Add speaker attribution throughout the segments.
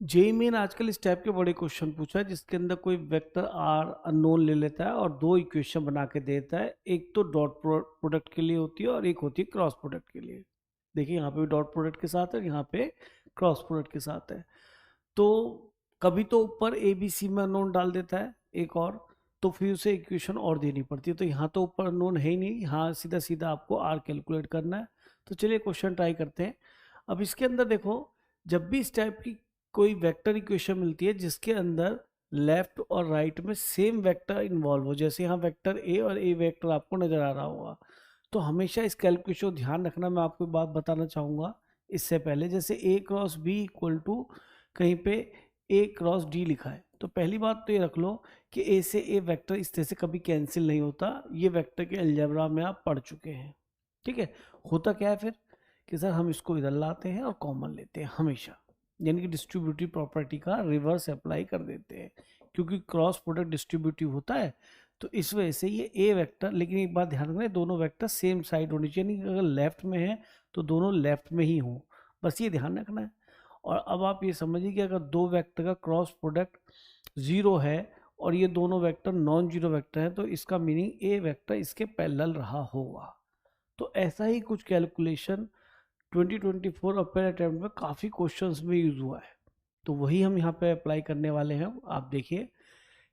Speaker 1: JEE main आजकल इस type के बड़े क्वेश्चन पूछा है जिसके अंदर कोई वेक्टर आर अननोन ले लेता है और दो इक्वेशन बना के देता है। एक तो डॉट प्रोडक्ट के लिए होती है और एक होती है क्रॉस प्रोडक्ट के लिए। देखिए यहाँ पे भी डॉट प्रोडक्ट के साथ है, यहाँ पे क्रॉस प्रोडक्ट के साथ है। तो कभी तो ऊपर ए बी सी में अननोन डाल देता है एक और, तो फिर उसे इक्वेशन और देनी पड़ती है। तो यहाँ तो ऊपर अननोन है ही नहीं, यहाँ सीधा सीधा आपको आर कैलकुलेट करना है। तो चलिए क्वेश्चन ट्राई करते हैं। अब इसके अंदर देखो, जब भी इस टाइप की कोई वेक्टर इक्वेशन मिलती है जिसके अंदर लेफ्ट और राइट में सेम वेक्टर इन्वॉल्व हो, जैसे यहाँ वेक्टर ए और ए वेक्टर आपको नजर आ रहा होगा, तो हमेशा इस कैलकुलेशन को ध्यान रखना। मैं आपको एक बात बताना चाहूंगा इससे पहले, जैसे ए क्रॉस बी इक्वल टू कहीं पे ए क्रॉस डी लिखा है, तो पहली बात तो ये रख लो कि ए से ए वेक्टर इस तरह से कभी कैंसिल नहीं होता। ये वेक्टर के अलजेब्रा में आप पढ़ चुके हैं। ठीक है, होता क्या है फिर कि सर हम इसको इधर लाते हैं और कॉमन लेते हैं हमेशा, यानी कि डिस्ट्रीब्यूटिव प्रॉपर्टी का रिवर्स अप्लाई कर देते हैं, क्योंकि क्रॉस प्रोडक्ट डिस्ट्रीब्यूटिव होता है। तो इस वजह से ये ए वेक्टर, लेकिन एक बात ध्यान रखना, दोनों वेक्टर सेम साइड होनी चाहिए, यानी अगर लेफ्ट में है तो दोनों लेफ्ट में ही हो, बस ये ध्यान रखना है। और अब आप ये समझिए कि अगर दो वेक्टर का क्रॉस प्रोडक्ट जीरो है और ये दोनों वेक्टर नॉन जीरो वेक्टर हैं, तो इसका मीनिंग ए वेक्टर इसके पैरेलल रहा होगा। तो ऐसा ही कुछ कैलकुलेशन 2024 अपेयर अटेम्प्ट में काफ़ी क्वेश्चंस में यूज़ हुआ है, तो वही हम यहाँ पे अप्लाई करने वाले हैं। आप देखिए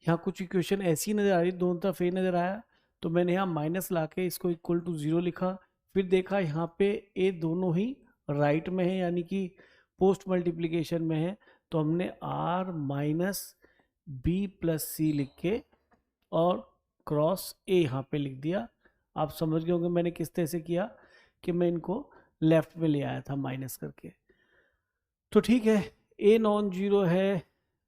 Speaker 1: यहाँ कुछ इक्वेशन ऐसी नज़र आ रही, दोनों तरफ ए नज़र आया, तो मैंने यहाँ माइनस ला के इसको इक्वल टू ज़ीरो लिखा। फिर देखा यहाँ पे ए दोनों ही राइट में है, यानी कि पोस्ट मल्टीप्लीकेशन में है, तो हमने आर माइनस बी प्लस सी लिख के और क्रॉस ए यहाँ पे लिख दिया। आप समझ गए होंगे मैंने किस तरह से किया, कि मैं इनको लेफ्ट में ले आया था माइनस करके। तो ठीक है, ए नॉन जीरो है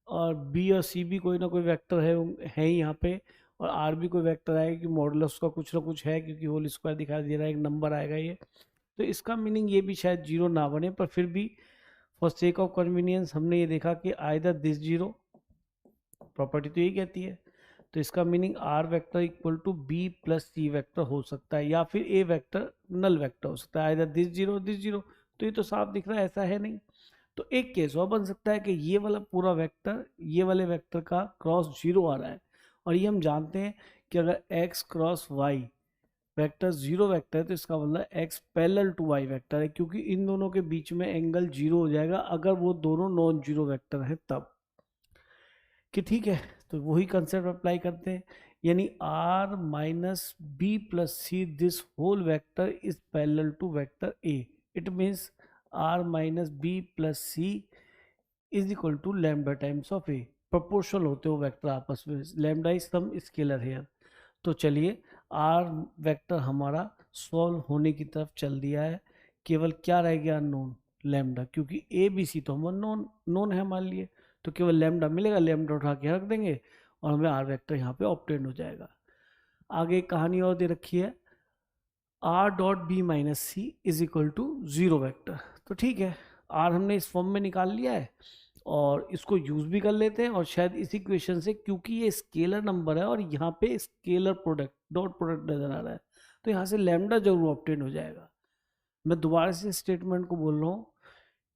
Speaker 1: और बी और सी भी कोई ना कोई वेक्टर है ही यहाँ पे, और आर भी कोई वेक्टर आएगा कि मॉडुलस का कुछ ना कुछ है, क्योंकि होल स्क्वायर दिखाई दे रहा है, एक नंबर आएगा ये। तो इसका मीनिंग ये भी शायद जीरो ना बने, पर फिर भी फॉर सेक ऑफ कन्वीनियंस हमने ये देखा कि आइदर दिस जीरो, प्रॉपर्टी तो यही कहती है, तो इसका meaning R vector equal to B plus C vector हो सकता है, या फिर ए वेक्टर नल वेक्टर हो सकता है, आइदर दिस जीरो। तो ये तो साफ दिख रहा है ऐसा है नहीं। तो एक केस और बन सकता है कि ये वाला पूरा वेक्टर ये वाले वेक्टर का क्रॉस जीरो आ रहा है, और ये हम जानते हैं कि अगर x cross y vector zero vector है, तो इसका मतलब x parallel to y vector है, क्योंकि इन दोनों के बीच में एंगल जीरो हो जाएगा अगर वो दोनों नॉन जीरो वेक्टर है तब। कि ठीक है, तो वही कंसेप्ट अप्लाई करते हैं, यानी r minus B plus C this whole vector is parallel to vector a। It means r minus B plus C is equal to lambda times of A. Proportional होते हो वेक्टर आपस में, lambda is some scalar here. तो चलिए, are vector हमारा solve होने की तरफ चल दिया है। केवल क्या रह गया, अननोन लैम्डा, क्योंकि ए बी सी तो हम नोन नोन है मान लिए, तो केवल लैम्डा मिलेगा, लैम्डा उठा के रख देंगे और हमें आर वेक्टर यहाँ पे ऑब्टेन हो जाएगा। आगे एक कहानी और दे रखी है, R dot B minus C is equal to zero vector. तो ठीक है, आर हमने इस फॉर्म में निकाल लिया है और इसको यूज भी कर लेते हैं, और शायद इस इक्वेशन से, क्योंकि ये स्केलर नंबर है और यहाँ पे स्केलर प्रोडक्ट डॉट प्रोडक्ट नजर आ रहा है, तो यहाँ से लैम्डा जरूर ऑब्टेन हो जाएगा। मैं दोबारा से स्टेटमेंट को बोल रहा हूँ,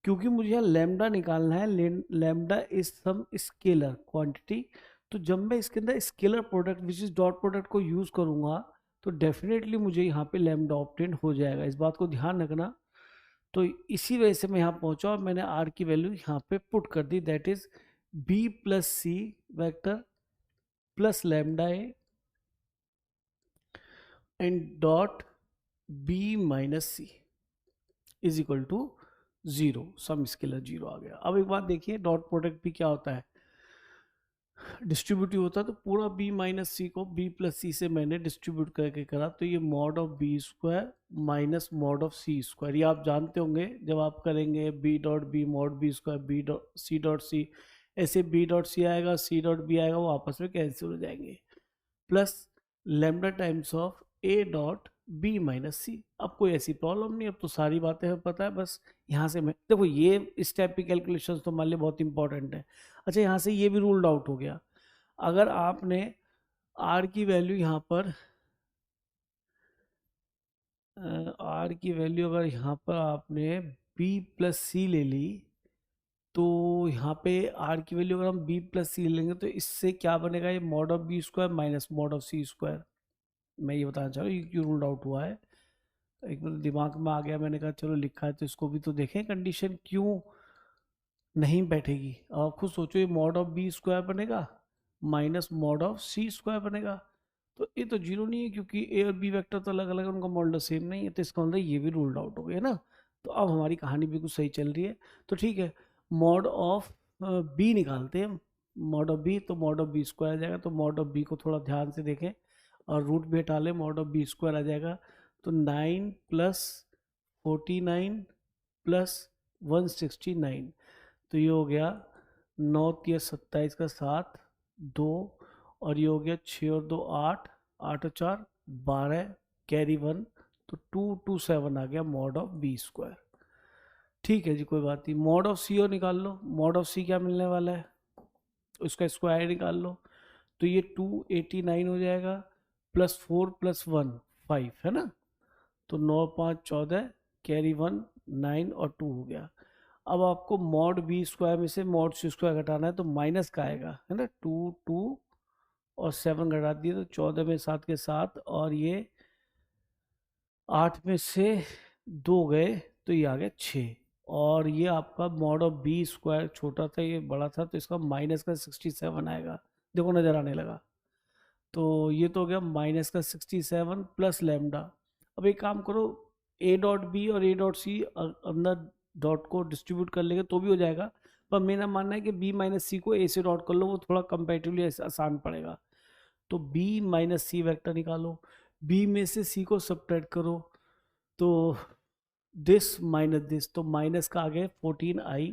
Speaker 1: क्योंकि मुझे यहाँ लैम्डा निकालना है, lambda is some scalar quantity. तो जब मैं इसके अंदर scalar product which is dot product को यूज करूंगा, तो डेफिनेटली मुझे यहाँ पे लैम्डा ऑब्टेन हो जाएगा, इस बात को ध्यान रखना। तो इसी वजह से मैं यहाँ पहुंचा और मैंने आर की वैल्यू यहाँ पे पुट कर दी, that is b plus C vector plus lambda a and dot B minus C is equal to zero, some scalar zero आ गया। अब एक बात देखिए, डॉट प्रोडक्ट भी क्या होता है, डिस्ट्रीब्यूटिव होता है, तो पूरा b माइनस सी को b प्लस सी से मैंने डिस्ट्रीब्यूट करके करा, तो ये mod of B square minus mod of C square, ये आप जानते होंगे जब आप करेंगे b dot B mod B square B dot C, ऐसे b डॉट सी आएगा सी डॉट बी आएगा, वो आपस में कैंसिल हो जाएंगे, plus lambda times of a dot B minus c. अब कोई ऐसी प्रॉब्लम नहीं, अब तो सारी बातें हमें पता है, बस यहाँ से मैं देखो, ये इस टाइप की कैलकुलेशन तो मान ली बहुत इंपॉर्टेंट है। अच्छा, यहाँ से ये भी रूल्ड आउट हो गया, अगर आपने आर की वैल्यू यहाँ पर आर की वैल्यू अगर यहाँ पर आपने बी प्लस सी ले ली, तो यहाँ पे आर की वैल्यू अगर हम बी प्लस सी लेंगे तो इससे क्या बनेगा, ये mod of B square minus mod of C square. मैं ये बताना चाह रहा हूँ ये क्यों रूल्ड आउट हुआ है। एक मिनट दिमाग में आ गया, मैंने कहा चलो लिखा है तो इसको भी तो देखें कंडीशन क्यों नहीं बैठेगी। अब आप खुद सोचो, ये मॉड ऑफ बी स्क्वायर बनेगा minus mod of C square बनेगा, तो ये तो जीरो नहीं है क्योंकि ए और बी वेक्टर तो अलग अलग है, उनका मॉडुलस सेम नहीं है, तो इसका मतलब ये भी रूल्ड आउट हो गया ना। तो अब हमारी कहानी बिल्कुल सही चल रही है। तो ठीक है, मॉड ऑफ बी निकालते हैं हम। मॉड ऑफ बी, तो मॉड ऑफ बी स्क्वायर आ जाएगा, तो मॉड ऑफ बी को थोड़ा ध्यान से देखें और रूट भी हटा लें, मॉड ऑफ बी स्क्वायर आ जाएगा। तो 9 प्लस 49 प्लस 169, तो ये हो गया 9 तिया 27 का 7 2, और ये हो गया 6 और 2 8, 8 और 4 12, कैरी 1, तो 227 आ गया मॉड ऑफ बी स्क्वायर। ठीक है जी, कोई बात नहीं। मॉड ऑफ सी और निकाल लो, मॉड ऑफ सी क्या मिलने वाला है, उसका स्क्वायर निकाल लो, तो ये 289 हो जाएगा, प्लस 4 प्लस 1 5 है ना, तो 9 5 14, कैरी 1 9 और 2 हो गया। अब आपको मॉड बी स्क्वायर में से मॉड सी स्क्वायर घटाना है, तो माइनस का आएगा है ना, 2 2 और 7 घटा दिए तो 14 में 7 के 7, और ये 8 में से 2 गए तो ये आ गया 6, और ये आपका मॉड ऑफ बी स्क्वायर छोटा था ये बड़ा था, तो इसका माइनस का 67 आएगा। देखो नजर आने लगा, तो ये तो हो गया माइनस का 67 प्लस लैम्डा। अब एक काम करो, ए डॉट बी और ए डॉट सी अंदर डॉट को डिस्ट्रीब्यूट कर लेंगे तो भी हो जाएगा, पर मेरा मानना है कि बी माइनस सी को ए से डॉट कर लो, वो थोड़ा कंपेरेटिवली आसान पड़ेगा। तो बी माइनस सी वेक्टर निकालो, बी में से सी को सब्ट्रैक्ट करो, तो दिस माइनस दिस, तो माइनस का आ गया 14i,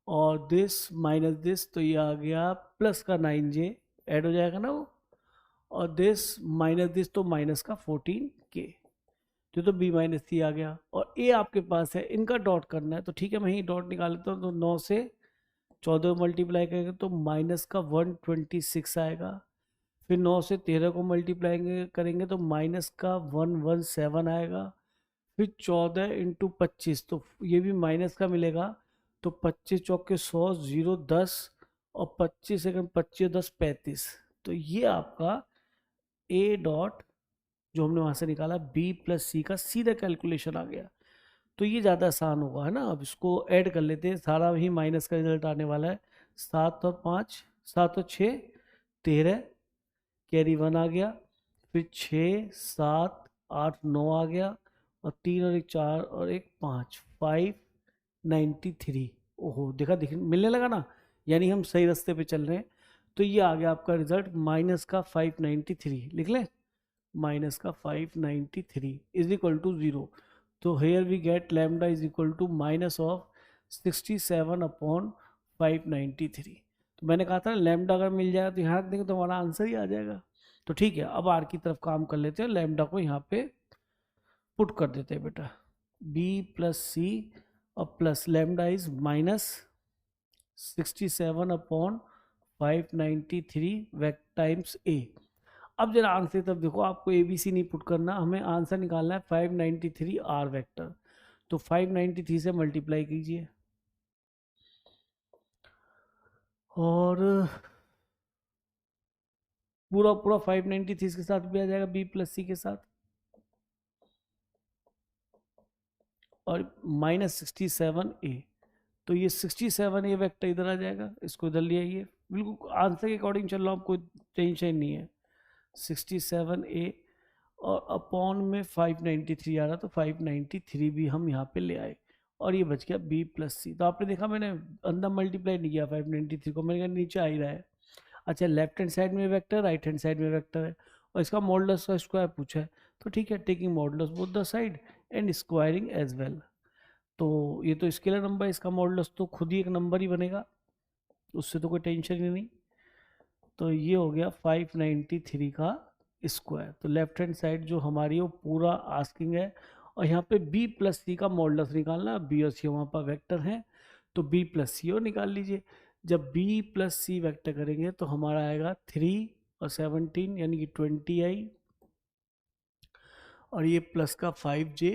Speaker 1: और दिस माइनस दिस, तो ये आ गया प्लस का 9j, ऐड हो जाएगा ना वो, और दिस माइनस दिस, तो माइनस का 14k, तो बी माइनस सी आ गया। और ए आपके पास है, इनका डॉट करना है, तो ठीक है मैं ही डॉट निकाल लेता हूँ, तो 9 से 14 मल्टीप्लाई करेंगे तो माइनस का 126 आएगा, फिर 9 से 13 को मल्टीप्लाई करेंगे तो माइनस का 117 आएगा, फिर 14 इंटू 25, तो ये भी माइनस का मिलेगा, तो 25 चौके 100 0 10, और 25 सेकंड 25 10 35, तो ये आपका ए डॉट जो हमने वहां से निकाला बी प्लस सी का सीधा कैलकुलेशन आ गया। तो ये ज़्यादा आसान होगा है ना। अब इसको ऐड कर लेते हैं, सारा ही माइनस का रिजल्ट आने वाला है। 7 और 5, 7 और 6 13, कैरी 1 आ गया, फिर 6 7 8 9 आ गया, और 3 और 1 4 और 1 5 593। ओहो देखा मिलने लगा ना, यानी हम सही रास्ते पे चल रहे हैं। तो ये आ गया आपका रिजल्ट माइनस का 593, लिख लें माइनस का 593 इज इक्वल टू 0। तो here we get lambda is equal to minus of 67 upon 593। तो मैंने कहा था लैम्डा अगर मिल जाएगा तो यहाँ रख देंगे तो हमारा आंसर ही आ जाएगा। तो ठीक है, अब आर की तरफ काम कर लेते हैं, लैम्डा को यहाँ पे पुट कर देते हैं बेटा, बी प्लस सी और plus lambda is minus 67 upon 593 vector times a. अब जरा आंसर तब देखो, आपको ए बी सी नहीं पुट करना, हमें आंसर निकालना है 593 आर वेक्टर। तो 593 से मल्टीप्लाई कीजिए, और पूरा पूरा 593 के साथ भी आ जाएगा बी प्लस सी के साथ, और माइनस 67 ए, तो ये 67 ए वेक्टर इधर आ जाएगा, इसको इधर ले आइए, बिल्कुल आंसर के अकॉर्डिंग चल रहा हूँ, कोई टेंशन नहीं है। 67 ए और अपॉन में 593 आ रहा, तो 593 भी हम यहाँ पे ले आए, और ये बच गया बी प्लस सी। तो आपने देखा मैंने अंदर मल्टीप्लाई नहीं किया 593 को, मैंने कहा नीचे आ ही रहा है। अच्छा, लेफ्ट हैंड साइड में वेक्टर, राइट हैंड साइड में वेक्टर है, और इसका मॉडुलस का स्क्वायर पूछा है, तो ठीक है, taking modulus both the side and squaring as well. तो ये तो स्केलर नंबर, इसका मॉडुलस तो खुद ही एक नंबर ही बनेगा, उससे तो कोई टेंशन ही नहीं। तो ये हो गया 593 का स्क्वायर। तो लेफ्ट हैंड साइड जो हमारी वो पूरा आस्किंग है, और यहाँ पे b प्लस सी का मॉडुलस निकालना, b और c वहाँ पर वेक्टर हैं, तो b प्लस सी और निकाल लीजिए। जब b प्लस सी वेक्टर करेंगे तो हमारा आएगा 3 और 17 यानी कि 20i, और ये प्लस का 5j,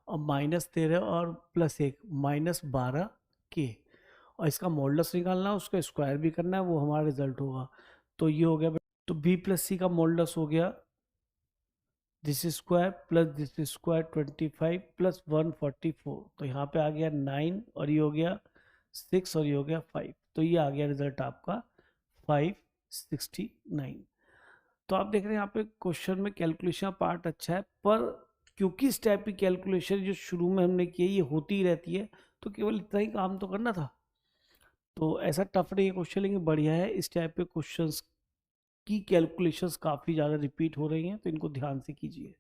Speaker 1: और -13 और +1 -12 के, और इसका मॉडुलस निकालना है, उसका स्क्वायर भी करना है, वो हमारा रिजल्ट होगा। तो ये हो गया, तो b प्लस सी का मॉडुलस हो गया this square plus this square 25 plus 144, तो यहाँ पे आ गया 9 और ये हो गया 6 और ये हो गया 5, तो ये आ गया रिजल्ट आपका 569। तो आप देख रहे हैं यहाँ पे क्वेश्चन में कैलकुलेशन पार्ट अच्छा है, पर क्योंकि इस टाइप की कैलकुलेशन जो शुरू में हमने की है ये होती ही रहती है, तो केवल इतना ही काम तो करना था। तो ऐसा टफ नहीं है क्वेश्चन, लेकिन बढ़िया है, इस टाइप के क्वेश्चंस की कैलकुलेशंस काफ़ी ज़्यादा रिपीट हो रही हैं, तो इनको ध्यान से कीजिए।